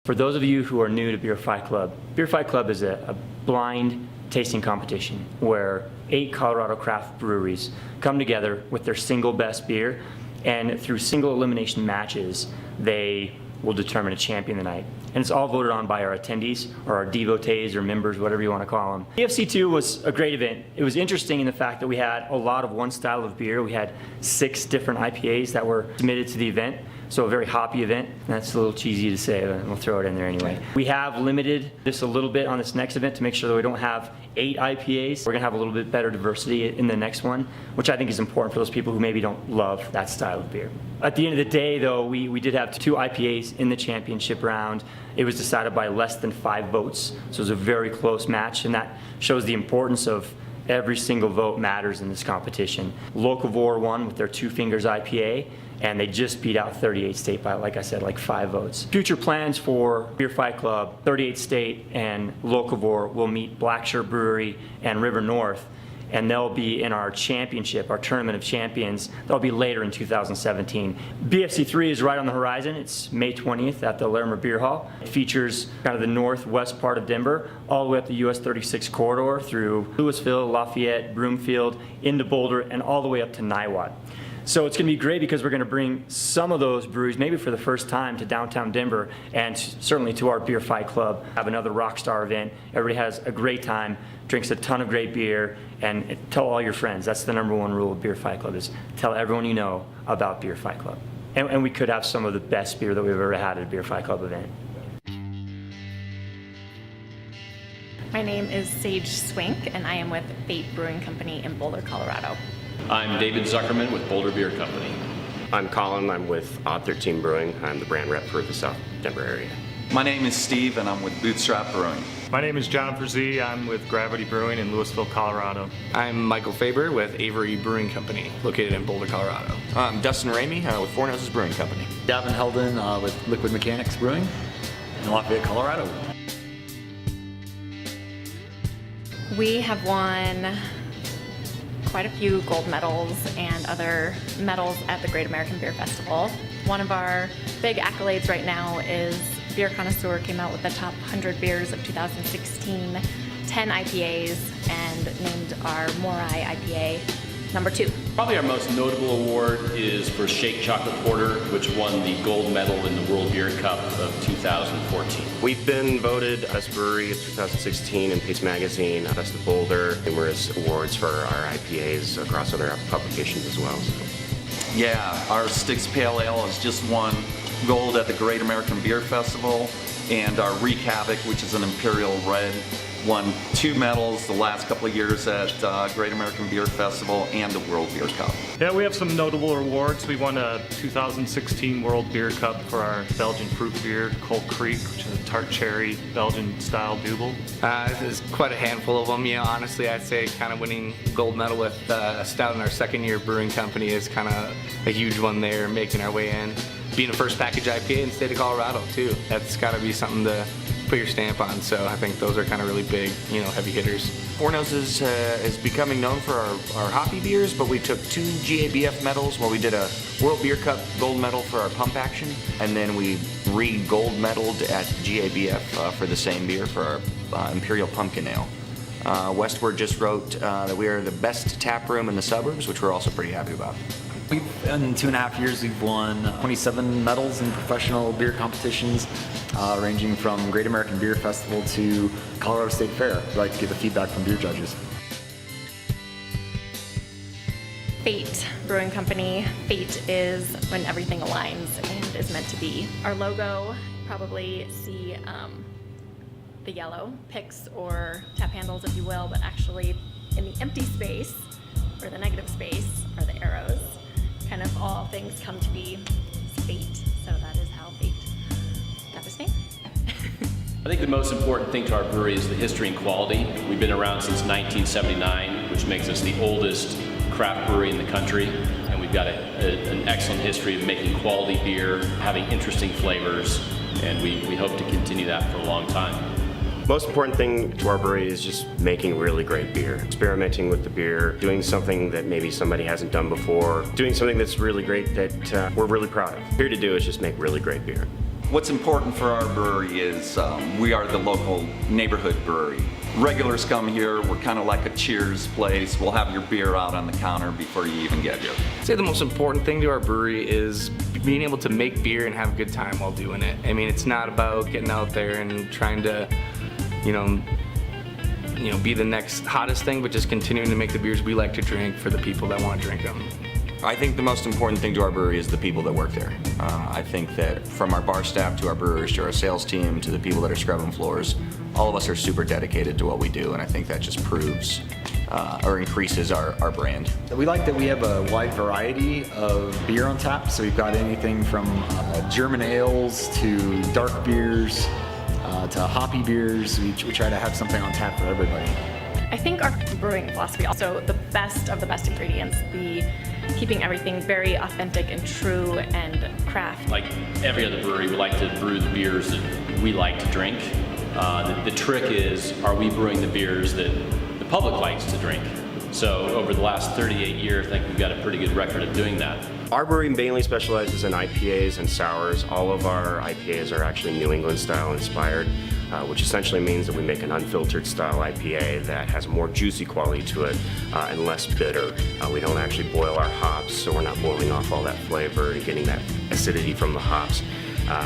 For those of you who are new to Beer Fight Club is a blind tasting competition where 8 Colorado craft breweries come together with their single best beer, and through single elimination matches, they will determine a champion of the night. And it's all voted on by our attendees, or our devotees, or members, whatever you want to call them. BFC 2 was a great event. It was interesting in the fact that we had a lot of one style of beer. We had 6 different IPAs that were submitted to the event. So a very hoppy event. That's a little cheesy to say, but we'll throw it in there anyway. We have limited this a little bit on this next event to make sure that we don't have 8 IPAs. We're gonna have a little bit better diversity in the next one, which I think is important for those people who maybe don't love that style of beer. At the end of the day though, we did have 2 IPAs in the championship round. It was decided by less than 5 votes, so it was a very close match, and that shows the importance of every single vote matters in this competition. Locavore won with their Two Fingers IPA, and they just beat out 38 State by, like I said, like 5 votes. Future plans for Beer Fight Club, 38 State and Locavore will meet Blackshirt Brewery and River North, and they'll be in our championship, our Tournament of Champions. That'll be later in 2017. BFC 3 is right on the horizon. It's May 20th at the Larimer Beer Hall. It features kind of the northwest part of Denver, all the way up the US 36 corridor through Louisville, Lafayette, Broomfield, into Boulder, and all the way up to Niwot. So it's going to be great because we're going to bring some of those breweries, maybe for the first time, to downtown Denver, and certainly to our Beer Fight Club. Have another rock star event. Everybody has a great time, drinks a ton of great beer, and tell all your friends. That's the #1 rule of Beer Fight Club, is tell everyone you know about Beer Fight Club. And we could have some of the best beer that we've ever had at a Beer Fight Club event. My name is Sage Swink, and I am with Fate Brewing Company in Boulder, Colorado. I'm David Zuckerman with Boulder Beer Company. I'm Colin. I'm with Odd 13 Brewing. I'm the brand rep for the South Denver area. My name is Steve, and I'm with Bootstrap Brewing. My name is John Frazee. I'm with Gravity Brewing in Louisville, Colorado. I'm Michael Faber with Avery Brewing Company, located in Boulder, Colorado. I'm Dustin Ramey with Four Noses Brewing Company. Gavin Helden with Liquid Mechanics Brewing in Lafayette, Colorado. We have won quite a few gold medals and other medals at the Great American Beer Festival. One of our big accolades right now is Beer Connoisseur came out with the top 100 beers of 2016, 10 IPAs, and named our Morai IPA #2. Probably our most notable award is for Shake Chocolate Porter, which won the gold medal in the World Beer Cup of 2014. We've been voted Best Brewery of 2016 in Pace Magazine, Best of Boulder, numerous awards for our IPAs across other publications as well. Yeah, our Styx Pale Ale has just won gold at the Great American Beer Festival, and our Wreak Havoc, which is an Imperial Red, won 2 medals the last couple of years at Great American Beer Festival and the World Beer Cup. Yeah, we have some notable awards. We won a 2016 World Beer Cup for our Belgian fruit beer, Cold Creek, which is a tart cherry Belgian style double. There's quite a handful of them. You know, honestly, I'd say kind of winning gold medal with a stout in our second year brewing company is kind of a huge one there, making our way in. Being a first package IPA in the state of Colorado too. That's got to be something to put your stamp on. So I think those are kind of really big, you know, heavy hitters. Four Noses is becoming known for our hoppy beers, but we took 2 GABF medals. Well, we did a World Beer Cup gold medal for our pump action, and then we re-gold medaled at GABF for the same beer for our Imperial Pumpkin Ale. Westward just wrote that we are the best tap room in the suburbs, which we're also pretty happy about. In 2.5 years, we've won 27 medals in professional beer competitions, ranging from Great American Beer Festival to Colorado State Fair. I'd like to get the feedback from beer judges. Fate Brewing Company. Fate is when everything aligns and is meant to be. Our logo, probably see the yellow picks or tap handles, if you will, but actually in the empty space, or the negative space, are the arrows. Kind of all things come to be Fate, so that is how Fate got this name. I think the most important thing to our brewery is the history and quality. We've been around since 1979, which makes us the oldest craft brewery in the country, and we've got an excellent history of making quality beer, having interesting flavors, and we hope to continue that for a long time. Most important thing to our brewery is just making really great beer. Experimenting with the beer, doing something that maybe somebody hasn't done before, doing something that's really great that we're really proud of. Here to do is just make really great beer. What's important for our brewery is we are the local neighborhood brewery. Regulars come here, we're kind of like a Cheers place. We'll have your beer out on the counter before you even get here. I'd say the most important thing to our brewery is being able to make beer and have a good time while doing it. I mean, it's not about getting out there and trying to, be the next hottest thing, but just continuing to make the beers we like to drink for the people that want to drink them. I think the most important thing to our brewery is the people that work there. I think that from our bar staff to our brewers to our sales team to the people that are scrubbing floors, all of us are super dedicated to what we do, and I think that just proves or increases our brand. We like that we have a wide variety of beer on tap, so we've got anything from German ales to dark beers to hoppy beers. We try to have something on tap for everybody. I think our brewing philosophy also the best of the best ingredients, keeping everything very authentic and true and craft. Like every other brewery, we like to brew the beers that we like to drink. The trick is, are we brewing the beers that the public likes to drink? So over the last 38 years, I think we've got a pretty good record of doing that. Our brewery mainly specializes in IPAs and sours. All of our IPAs are actually New England style inspired, which essentially means that we make an unfiltered style IPA that has a more juicy quality to it and less bitter. We don't actually boil our hops, so we're not boiling off all that flavor and getting that acidity from the hops.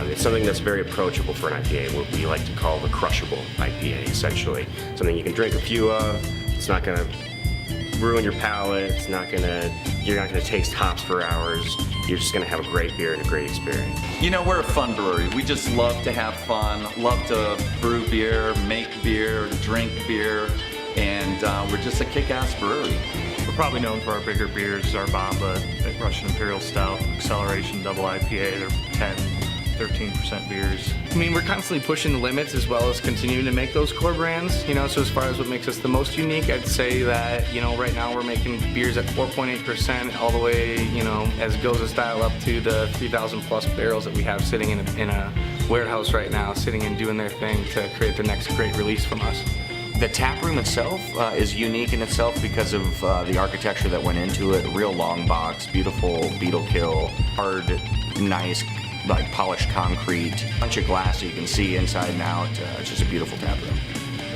It's something that's very approachable for an IPA, what we like to call the crushable IPA, essentially. Something you can drink a few of. It's not going to ruin your palate. You're not gonna taste hops for hours. You're just gonna have a great beer and a great experience. We're a fun brewery. We just love to have fun, love to brew beer, make beer, drink beer, and we're just a kick-ass brewery. We're probably known for our bigger beers, our Bomba, Russian Imperial Stout, Acceleration Double IPA. They're 10, 13% beers. I mean, we're constantly pushing the limits as well as continuing to make those core brands, so as far as what makes us the most unique, I'd say that, right now we're making beers at 4.8% all the way, as goes a style up to the 3,000 plus barrels that we have sitting in a warehouse right now, sitting and doing their thing to create the next great release from us. The tap room itself is unique in itself because of the architecture that went into it. Real long box, beautiful beetle kill, hard, nice, like polished concrete, bunch of glass so you can see inside and out. It's just a beautiful tap room.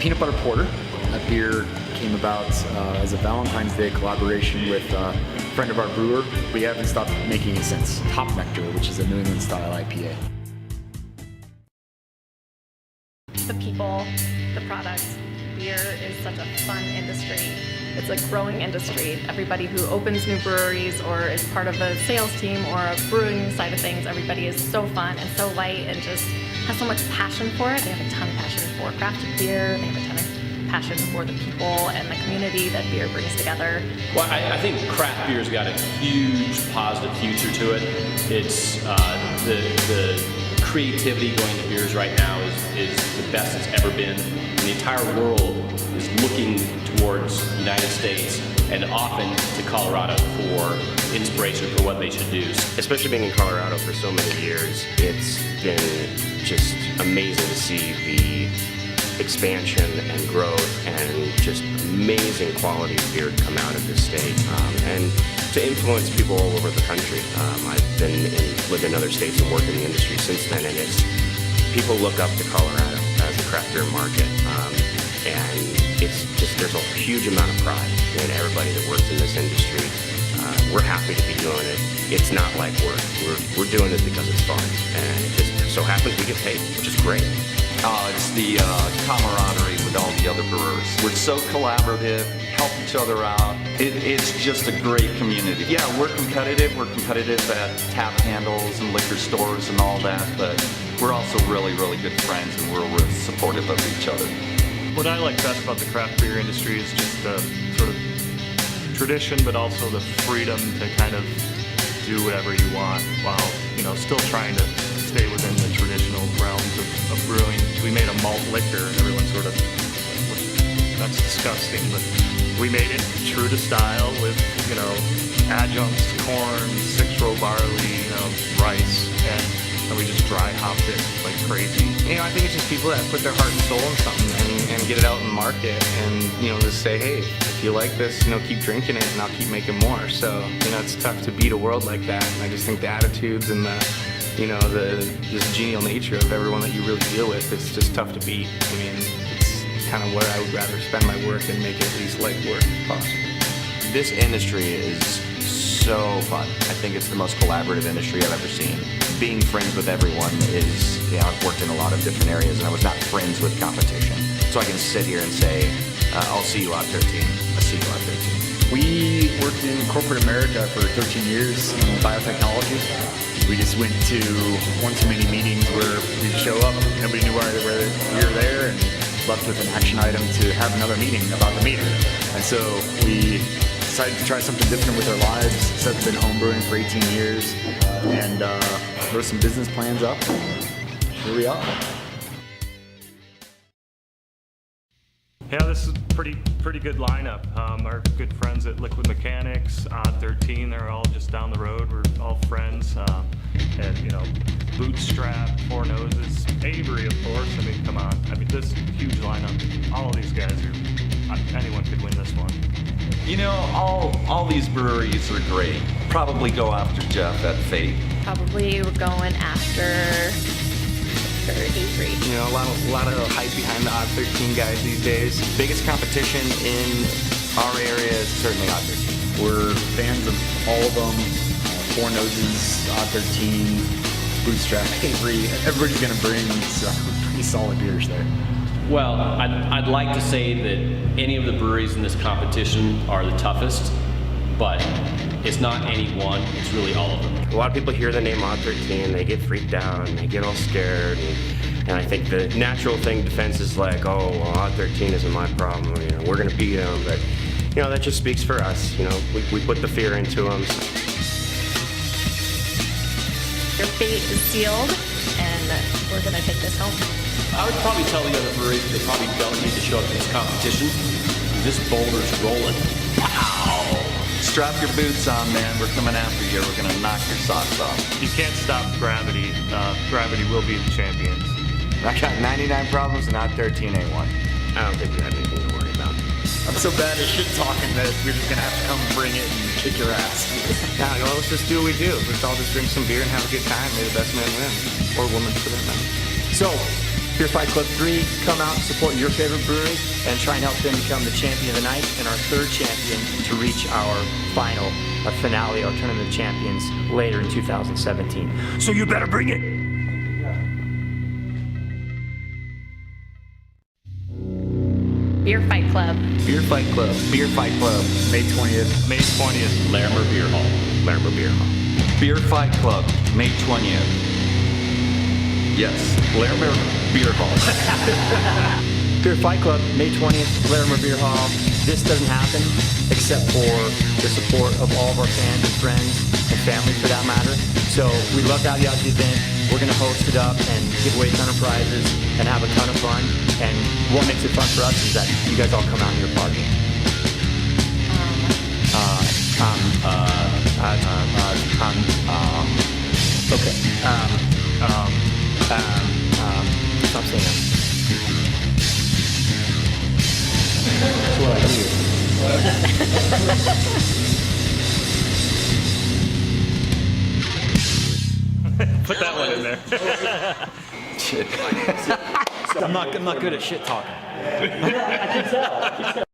Peanut Butter Porter. That beer came about as a Valentine's Day collaboration with a friend of our brewer. We haven't stopped making it since. Top Nectar, which is a New England style IPA. The people, the products, beer is such a fun industry. It's a growing industry. Everybody who opens new breweries or is part of a sales team or a brewing side of things, everybody is so fun and so light and just has so much passion for it. They have a ton of passion for crafted beer. They have a ton of passion for the people and the community that beer brings together. Well, I think craft beer's got a huge positive future to it. It's the creativity going to beers right now is the best it's ever been. And the entire world is looking towards the United States and often to Colorado for inspiration for what they should do. Especially being in Colorado for so many years, it's been just amazing to see the expansion and growth and just amazing quality of beer come out of this state and to influence people all over the country. I've lived in other states and worked in the industry since then, and people look up to Colorado as a craft beer market, and it's just there's a huge amount of pride in everybody that works in this industry. We're happy to be doing it. It's not like work. We're doing it because it's fun, and it just so happens we get paid, which is great. It's the camaraderie with all the other brewers. We're so collaborative, help each other out. It's just a great community. Yeah, we're competitive. We're competitive at tap handles and liquor stores and all that, but we're also really, really good friends, and we're real supportive of each other. What I like best about the craft beer industry is just the sort of tradition, but also the freedom to kind of do whatever you want while, still trying to stay within the traditional realms of brewing. We made a malt liquor and everyone sort of, that's disgusting, but we made it true to style with, adjuncts, corn, 6-row barley, rice, and we just dry hopped it like crazy. I think it's just people that put their heart and soul in something and get it out in the market and, just say, hey, if you like this, keep drinking it and I'll keep making more. So, it's tough to beat a world like that. And I just think the attitudes and the this genial nature of everyone that you really deal with, it's just tough to beat. I mean, it's kind of where I would rather spend my work and make it at least like work if possible. This industry is so fun. I think it's the most collaborative industry I've ever seen. Being friends with everyone is, I've worked in a lot of different areas and I was not friends with competition. So I can sit here and say, I'll see you out 13. I'll see you out 13. We worked in corporate America for 13 years in biotechnology. We just went to one too many meetings where we'd show up, nobody knew whether we were there, and left with an action item to have another meeting about the meeting. And so we decided to try something different with our lives. So we've been homebrewing for 18 years and wrote some business plans up. Here we are. Yeah, this is pretty good lineup. Our good friends at Liquid Mechanics, Odd 13, they're all just down the road. We're all friends. And Bootstrap, Four Noses, Avery, of course. I mean, come on. I mean, this huge lineup. All of these guys anyone could win this one. All these breweries are great. Probably go after Jeff at Fate. Probably we're going after Avery. A lot of hype behind the Odd 13 guys these days. Biggest competition in our area is certainly Odd 13. We're fans of all of them. Four Noses, Odd 13, Bootstrap, Avery. Everybody's going to bring some pretty solid beers there. Well, I'd like to say that any of the breweries in this competition are the toughest, but it's not any one, it's really all of them. A lot of people hear the name Odd 13, they get freaked out and they get all scared. And I think the natural thing, defense is like, oh, well, Odd 13 isn't my problem. We're going to beat them. But, that just speaks for us. We put the fear into them. Your fate is sealed, and we're going to take this home. I would probably tell the other breweries they probably don't need to show up to this competition. This boulder's rolling. Wow! Strap your boots on, man. We're coming after you. We're going to knock your socks off. You can't stop Gravity. Gravity will be the champions. I got 99 problems and Odd 13 ain't one. I don't think we have anything to worry about. I'm so bad at shit talking that we're just going to have to come bring it and kick your ass. Let's just do what we do. Let's all just drink some beer and have a good time. May the best man win. Or woman for that matter. So, Beer Fight Club 3, come out and support your favorite brewery and try and help them become the champion of the night and our third champion to reach our final finale, our Tournament of Champions, later in 2017. So you better bring it! Beer Fight Club. Beer Fight Club. Beer Fight Club. May 20th. May 20th. Larimer Beer Hall. Larimer Beer Hall. Beer Fight Club, May 20th. Yes, Larimer Beer Hall. Beer Fight Club, May 20th, Larimer Beer Hall. This doesn't happen except for the support of all of our fans and friends and family for that matter. So we love to have you out to the event. We're going to host it up and give away a ton of prizes and have a ton of fun. And what makes it fun for us is that you guys all come out and you're part of it. Okay. Stop saying that. That's what I hear. Put that one in there. I'm not good at shit talking. I can tell.